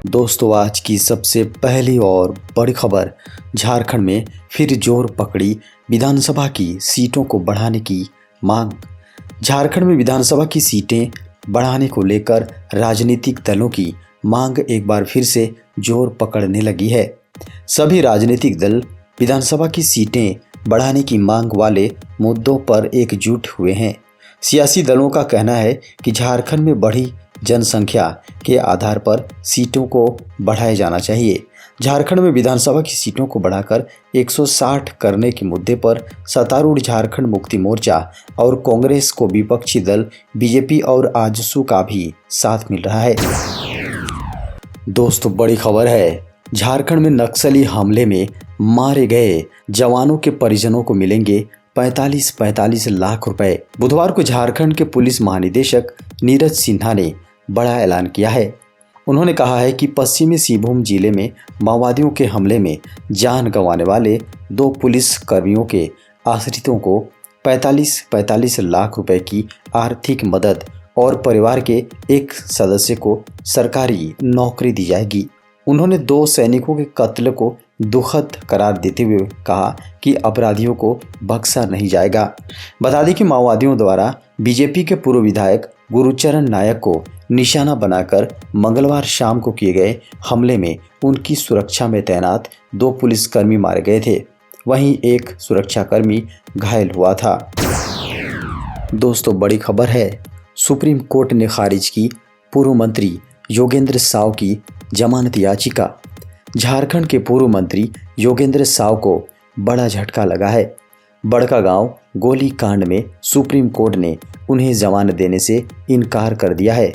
दोस्तों, आज की सबसे पहली और बड़ी खबर, झारखंड में फिर जोर पकड़ी विधानसभा की सीटों को बढ़ाने की मांग। झारखंड में विधानसभा की सीटें बढ़ाने को लेकर राजनीतिक दलों की मांग एक बार फिर से जोर पकड़ने लगी है। सभी राजनीतिक दल विधानसभा की सीटें बढ़ाने की मांग वाले मुद्दों पर एकजुट हुए हैं। सियासी दलों का कहना है कि झारखंड में बढ़ी जनसंख्या के आधार पर सीटों को बढ़ाया जाना चाहिए। झारखंड में विधानसभा की सीटों को बढ़ाकर 160 करने के मुद्दे पर सत्तारूढ़ झारखंड मुक्ति मोर्चा और कांग्रेस को विपक्षी दल बीजेपी और आजसू का भी साथ मिल रहा है। दोस्तों, बड़ी खबर है, झारखंड में नक्सली हमले में मारे गए जवानों के परिजनों को मिलेंगे 45 लाख रुपए। बुधवार को झारखंड के पुलिस महानिदेशक नीरज सिन्हा ने बड़ा ऐलान किया है। उन्होंने कहा है कि पश्चिमी सिंहभूम जिले में माओवादियों के हमले में जान गंवाने वाले 2 पुलिस कर्मियों के आश्रितों को 45 लाख रुपए की आर्थिक मदद और परिवार के एक सदस्य को सरकारी नौकरी दी जाएगी। उन्होंने 2 सैनिकों के कत्ल को दुखद करार देते हुए कहा कि अपराधियों को बख्शा नहीं जाएगा। बता दें कि माओवादियों द्वारा बीजेपी के पूर्व विधायक गुरुचरण नायक को निशाना बनाकर मंगलवार शाम को किए गए हमले में उनकी सुरक्षा में तैनात 2 पुलिसकर्मी मारे गए थे। वहीं एक सुरक्षाकर्मी घायल हुआ था। दोस्तों, बड़ी खबर है, सुप्रीम कोर्ट ने खारिज की पूर्व मंत्री योगेंद्र साव की जमानत याचिका। झारखंड के पूर्व मंत्री योगेंद्र साव को बड़ा झटका लगा है। बड़कागांव गोली कांड में सुप्रीम कोर्ट ने उन्हें जमानत देने से इनकार कर दिया है।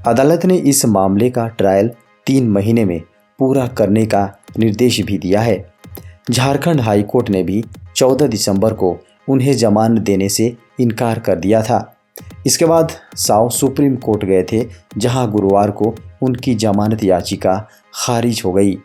अदालत ने इस मामले का ट्रायल 3 महीने में पूरा करने का निर्देश भी दिया है। झारखंड हाई कोर्ट ने भी 14 दिसंबर को उन्हें जमानत देने से इनकार कर दिया था। इसके बाद साव सुप्रीम कोर्ट गए थे, जहां गुरुवार को उनकी जमानत याचिका खारिज हो गई।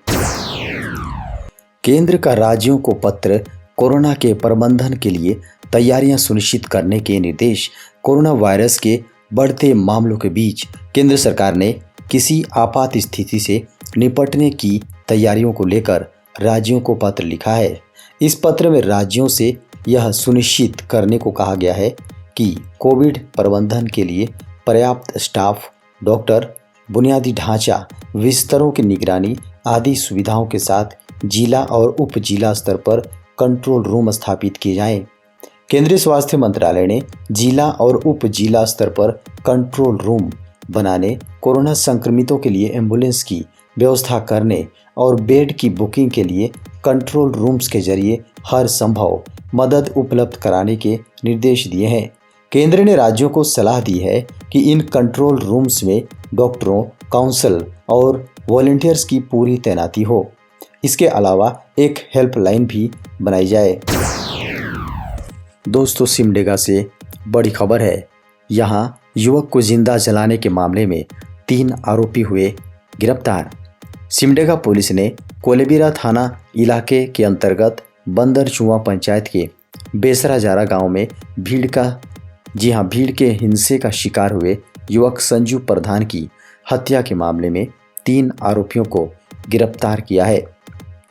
केंद्र का राज्यों को पत्र, कोरोना के प्रबंधन के लिए तैयारियां सुनिश्चित करने के निर्देश। कोरोना वायरस के बढ़ते मामलों के बीच केंद्र सरकार ने किसी आपात स्थिति से निपटने की तैयारियों को लेकर राज्यों को पत्र लिखा है। इस पत्र में राज्यों से यह सुनिश्चित करने को कहा गया है कि कोविड प्रबंधन के लिए पर्याप्त स्टाफ, डॉक्टर, बुनियादी ढांचा, बिस्तरों की निगरानी आदि सुविधाओं के साथ जिला और उप जिला स्तर पर कंट्रोल रूम स्थापित किए जाएं। केंद्रीय स्वास्थ्य मंत्रालय ने जिला और उप जिला स्तर पर कंट्रोल रूम बनाने, कोरोना संक्रमितों के लिए एम्बुलेंस की व्यवस्था करने और बेड की बुकिंग के लिए कंट्रोल रूम्स के जरिए हर संभव मदद उपलब्ध कराने के निर्देश दिए हैं। केंद्र ने राज्यों को सलाह दी है कि इन कंट्रोल रूम्स में डॉक्टरों, काउंसल और वॉलंटियर्स की पूरी तैनाती हो। इसके अलावा एक हेल्पलाइन भी बनाई जाए। दोस्तों, सिमडेगा से बड़ी खबर है, यहाँ युवक को जिंदा जलाने के मामले में 3 आरोपी हुए गिरफ्तार। सिमडेगा पुलिस ने कोलेबिरा थाना इलाके के अंतर्गत बंदरचुआ पंचायत के बेसराजारा गांव में भीड़ के हिंसे का शिकार हुए युवक संजू प्रधान की हत्या के मामले में 3 आरोपियों को गिरफ्तार किया है।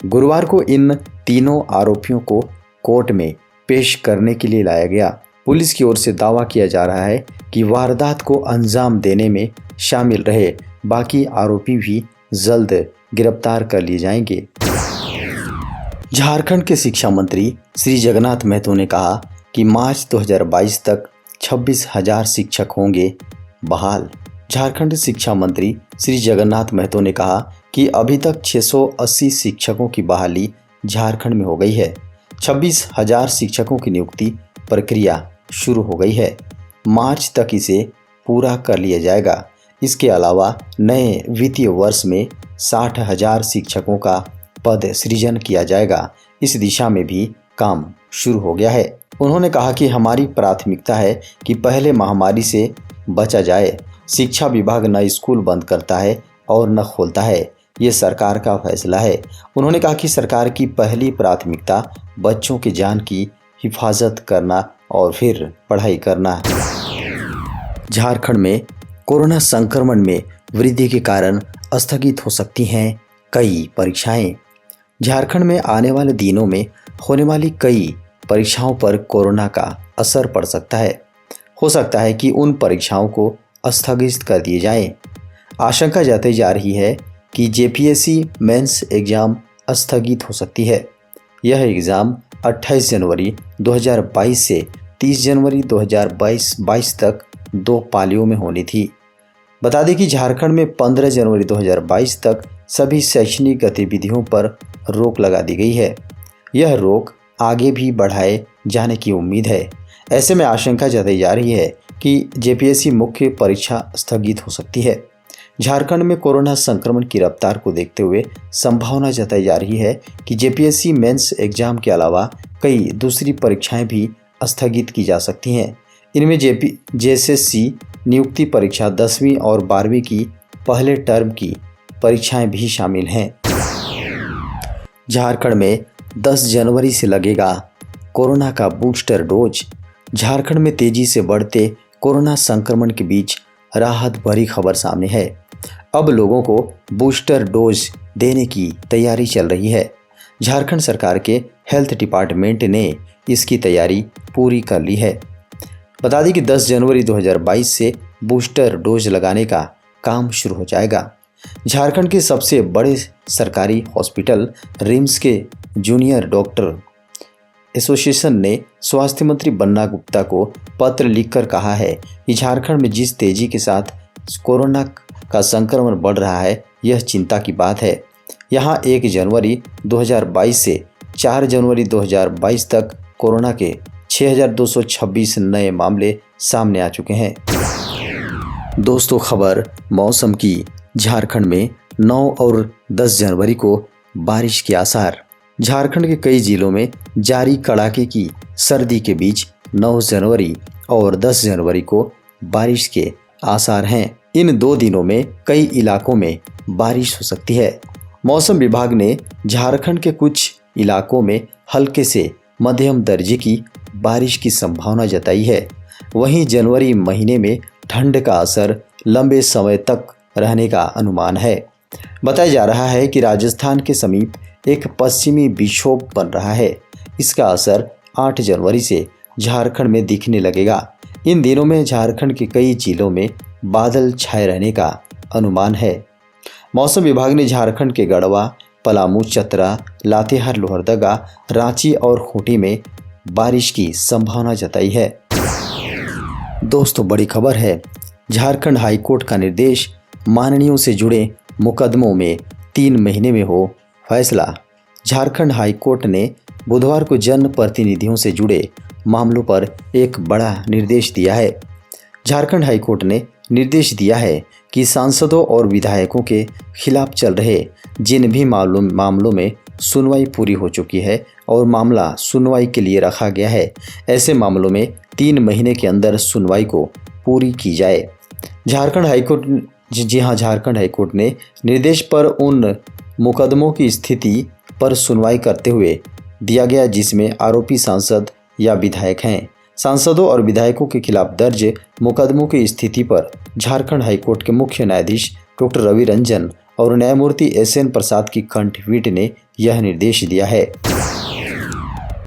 गुरुवार को इन तीनों आरोपियों को कोर्ट में पेश करने के लिए लाया गया। पुलिस की ओर से दावा किया जा रहा है कि वारदात को अंजाम देने में शामिल रहे बाकी आरोपी भी जल्द गिरफ्तार कर लिए जाएंगे। झारखंड के शिक्षा मंत्री श्री जगन्नाथ महतो ने कहा कि मार्च 2022 तक 26,000 शिक्षक होंगे बहाल। झारखंड शिक्षा मंत्री श्री जगन्नाथ महतो ने कहा कि अभी तक 680 शिक्षकों की बहाली झारखंड में हो गई है। 26,000 शिक्षकों की नियुक्ति प्रक्रिया शुरू हो गई है। मार्च तक इसे पूरा कर लिया जाएगा। इसके अलावा नए वित्तीय वर्ष में 60,000 शिक्षकों का पद सृजन किया जाएगा। इस दिशा में भी काम शुरू हो गया है। उन्होंने कहा कि हमारी प्राथमिकता है कि पहले महामारी से बचा जाए। शिक्षा विभाग न स्कूल बंद करता है और न खोलता है, ये सरकार का फैसला है। उन्होंने कहा कि सरकार की पहली प्राथमिकता बच्चों की जान की हिफाजत करना और फिर पढ़ाई करना। झारखंड में कोरोना संक्रमण में वृद्धि के कारण स्थगित हो सकती हैं कई परीक्षाएं। झारखंड में आने वाले दिनों में होने वाली कई परीक्षाओं पर कोरोना का असर पड़ सकता है। हो सकता है कि उन परीक्षाओं को स्थगित कर दिए जाएं। आशंका जताई जा रही है कि जेपीएससी मेंस एग्जाम स्थगित हो सकती है। यह एग्ज़ाम 28 जनवरी 2022 से 30 जनवरी 2022 तक 2 पालियों में होनी थी। बता दें कि झारखंड में 15 जनवरी 2022 तक सभी शैक्षणिक गतिविधियों पर रोक लगा दी गई है। यह रोक आगे भी बढ़ाए जाने की उम्मीद है। ऐसे में आशंका जताई जा रही है कि जेपीएससी मुख्य परीक्षा स्थगित हो सकती है। झारखंड में कोरोना संक्रमण की रफ्तार को देखते हुए संभावना जताई जा रही है कि जेपीएससी मेंस एग्जाम के अलावा कई दूसरी परीक्षाएं भी स्थगित की जा सकती हैं। इनमें जेएसएससी नियुक्ति परीक्षा 10वीं और 12वीं की पहले टर्म की परीक्षाएं भी शामिल हैं। झारखंड में 10 जनवरी से लगेगा कोरोना का बूस्टर डोज। झारखंड में तेजी से बढ़ते कोरोना संक्रमण के बीच राहत भरी खबर सामने है। अब लोगों को बूस्टर डोज देने की तैयारी चल रही है। झारखंड सरकार के हेल्थ डिपार्टमेंट ने इसकी तैयारी पूरी कर ली है। बता दें कि 10 जनवरी 2022 से बूस्टर डोज लगाने का काम शुरू हो जाएगा। झारखंड के सबसे बड़े सरकारी हॉस्पिटल रिम्स के जूनियर डॉक्टर एसोसिएशन ने स्वास्थ्य मंत्री बन्ना गुप्ता को पत्र लिखकर कहा है कि झारखंड में जिस तेजी के साथ कोरोना का संक्रमण बढ़ रहा है, यह चिंता की बात है। यहाँ 1 जनवरी 2022 से 4 जनवरी 2022 तक कोरोना के 6,226 नए मामले सामने आ चुके हैं। दोस्तों, खबर मौसम की। झारखंड में 9 और 10 जनवरी को बारिश के आसार। झारखंड के कई जिलों में जारी कड़ाके की सर्दी के बीच 9 जनवरी और 10 जनवरी को बारिश के आसार हैं। इन 2 दिनों में कई इलाकों में बारिश हो सकती है। मौसम विभाग ने झारखंड के कुछ इलाकों में हल्के से मध्यम दर्जे की बारिश की संभावना जताई है। वहीं जनवरी महीने में ठंड का असर लंबे समय तक रहने का अनुमान है। बताया जा रहा है कि राजस्थान के समीप एक पश्चिमी विक्षोभ बन रहा है। इसका असर 8 जनवरी से झारखंड में दिखने लगेगा। इन दिनों में झारखंड के कई जिलों में बादल छाए रहने का अनुमान है। मौसम विभाग ने झारखंड के गढ़वा, पलामू, चतरा, लातेहार, लोहरदगा, रांची और खूंटी में बारिश की संभावना जताई है। दोस्तों, बड़ी खबर है। झारखंड हाईकोर्ट का निर्देश, माननीयों से जुड़े मुकदमों में 3 महीने में हो फैसला। झारखंड हाईकोर्ट ने बुधवार को जनप्रतिनिधियों से जुड़े मामलों पर एक बड़ा निर्देश दिया है। झारखंड हाईकोर्ट ने निर्देश दिया है कि सांसदों और विधायकों के खिलाफ चल रहे जिन भी मामलों में सुनवाई पूरी हो चुकी है और मामला सुनवाई के लिए रखा गया है, ऐसे मामलों में 3 महीने के अंदर सुनवाई को पूरी की जाए। झारखंड हाईकोर्ट ने निर्देश पर उन मुकदमों की स्थिति पर सुनवाई करते हुए दिया गया जिसमें आरोपी सांसद या विधायक हैं। सांसदों और विधायकों के खिलाफ दर्ज मुकदमों की स्थिति पर झारखंड हाईकोर्ट के मुख्य न्यायाधीश डॉक्टर रवि रंजन और न्यायमूर्ति SN प्रसाद की खंडपीठ ने यह निर्देश दिया है।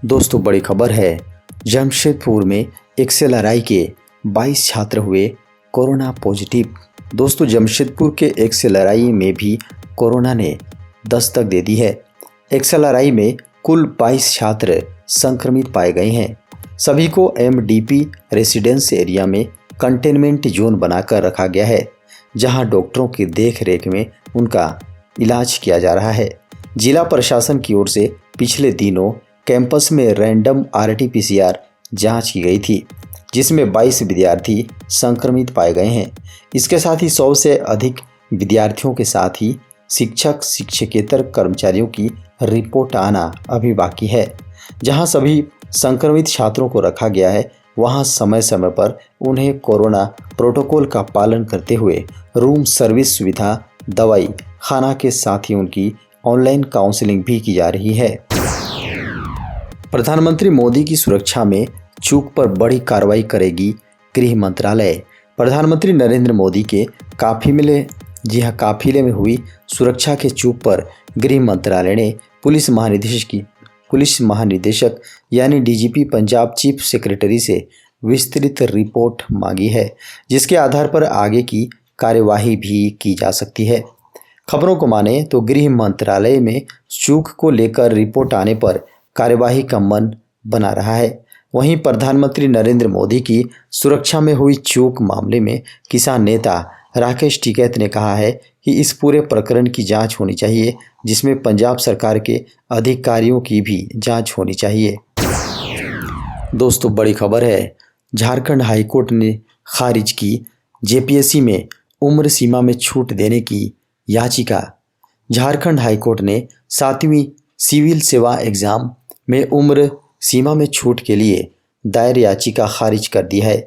दोस्तों, बड़ी खबर है। जमशेदपुर में XLRI के 22 छात्र हुए कोरोना पॉजिटिव। दोस्तों, जमशेदपुर के XLRI में भी कोरोना ने दस्तक दे दी है। XLRI में कुल 22 छात्र संक्रमित पाए गए हैं। सभी को MDP रेसिडेंस एरिया में कंटेनमेंट जोन बनाकर रखा गया है, जहां डॉक्टरों की देखरेख में उनका इलाज किया जा रहा है। जिला प्रशासन की ओर से पिछले दिनों कैंपस में रैंडम RT-PCR जांच की गई थी, जिसमें 22 विद्यार्थी संक्रमित पाए गए हैं। इसके साथ ही 100 से अधिक विद्यार्थियों के साथ ही शिक्षक, शिक्षकेतर कर्मचारियों की रिपोर्ट आना अभी बाकी है। जहां सभी संक्रमित छात्रों को रखा गया है, वहां समय समय पर उन्हें कोरोना प्रोटोकॉल का पालन करते हुए रूम सर्विस सुविधा, दवाई, खाना के साथ ही उनकी ऑनलाइन काउंसलिंग भी की जा रही है। प्रधानमंत्री मोदी की सुरक्षा में चूक पर बड़ी कार्रवाई करेगी गृह मंत्रालय। प्रधानमंत्री नरेंद्र मोदी के काफिले जी हाँ, काफिले में हुई सुरक्षा के चूक पर गृह मंत्रालय ने पुलिस महानिदेशक यानी डीजीपी पंजाब चीफ सेक्रेटरी से विस्तृत रिपोर्ट मांगी है, जिसके आधार पर आगे की कार्यवाही भी की जा सकती है। खबरों को माने तो गृह मंत्रालय में चूक को लेकर रिपोर्ट आने पर कार्यवाही का मन बना रहा है। वहीं प्रधानमंत्री नरेंद्र मोदी की सुरक्षा में हुई चूक मामले में किसान नेता राकेश टिकैत ने कहा है कि इस पूरे प्रकरण की जांच होनी चाहिए, जिसमें पंजाब सरकार के अधिकारियों की भी जांच होनी चाहिए। दोस्तों, बड़ी खबर है, झारखंड हाईकोर्ट ने खारिज की जेपीएससी में उम्र सीमा में छूट देने की याचिका। झारखंड हाईकोर्ट ने 7वीं सिविल सेवा एग्जाम में उम्र सीमा में छूट के लिए दायर याचिका खारिज कर दी है।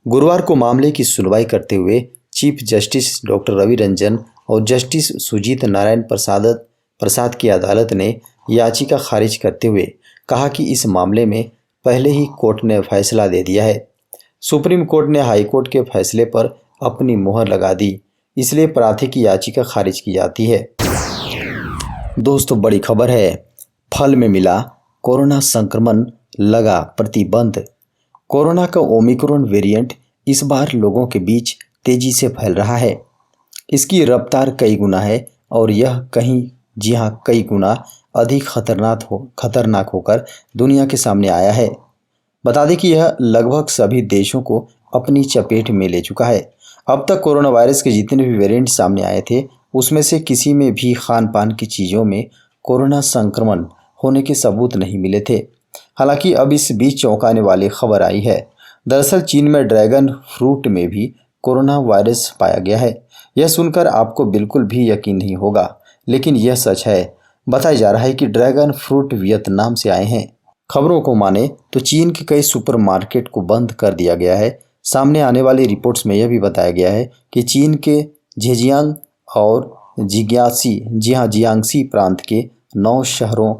गुरुवार को मामले की सुनवाई करते हुए chief justice doctor Ravi Ranjan और जस्टिस सुजीत नारायण प्रसाद की अदालत ने याचिका खारिज करते हुए कहा कि इस मामले में पहले ही कोर्ट ने फैसला दे दिया है। सुप्रीम कोर्ट ने हाई कोर्ट के फैसले पर अपनी मोहर लगा दी, इसलिए प्रार्थी की याचिका खारिज की जाती है। दोस्तों, बड़ी खबर है, फल में मिला कोरोना संक्रमण, लगा प्रतिबंध। कोरोना का ओमिक्रॉन वेरिएंट इस बार लोगों के बीच तेजी से फैल रहा है। इसकी रफ्तार कई गुना है और यह कई गुना अधिक खतरनाक होकर दुनिया के सामने आया है। बता दें कि यह लगभग सभी देशों को अपनी चपेट में ले चुका है। अब तक कोरोना वायरस के जितने भी वेरिएंट सामने आए थे, उसमें से किसी में भी खान पान की चीज़ों में कोरोना संक्रमण होने के सबूत नहीं मिले थे। हालांकि अब इस बीच चौंकाने वाली खबर आई है। दरअसल चीन में ड्रैगन फ्रूट में भी कोरोना वायरस पाया गया है। यह सुनकर आपको बिल्कुल भी यकीन नहीं होगा, लेकिन यह सच है। बताया जा रहा है कि ड्रैगन फ्रूट वियतनाम से आए हैं। खबरों को माने तो चीन के कई सुपरमार्केट को बंद कर दिया गया है। सामने आने वाली रिपोर्ट्स में यह भी बताया गया है कि चीन के झेजियांग और जियांगसी प्रांत के 9 शहरों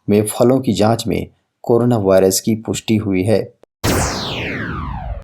में फलों की जांच में कोरोना वायरस की पुष्टि हुई है।